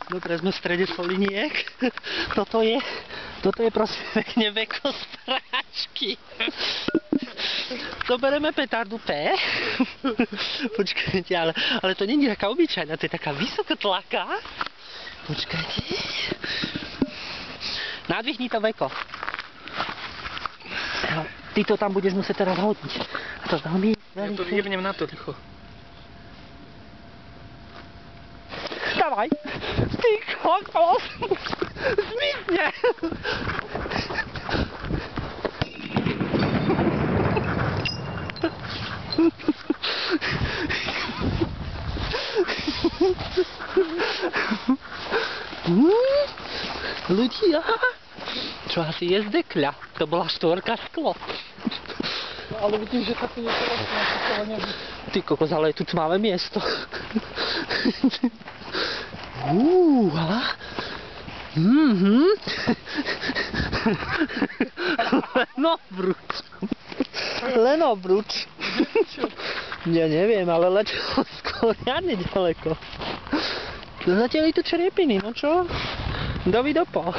Dobre, sme v strede Soliniek. Toto je prosím pekne veko z práčky. Zoberieme petardu P. Počkajte, ale to nie je taká obyčajná, to je taká vysokotlaká. Počkajte. Nadvihni to veko. Ty to tam budeš musieť teraz hodiť. A to veľmi... Ja to jebnem na to, ticho. Dawaj! Ty kokos! Zmiznie! Ľudia! Čo asi je zdekľa? To bola štvorka sklo. No, ale vidím, že takto je to vlastne nastavenie. Ty kokos, ale je tu tmavé miesto. Len obruč. Ja neviem, ale letelo skôr riadne ďaleko. Zatiaľ tu čerepiny, no čo? Dovidopo.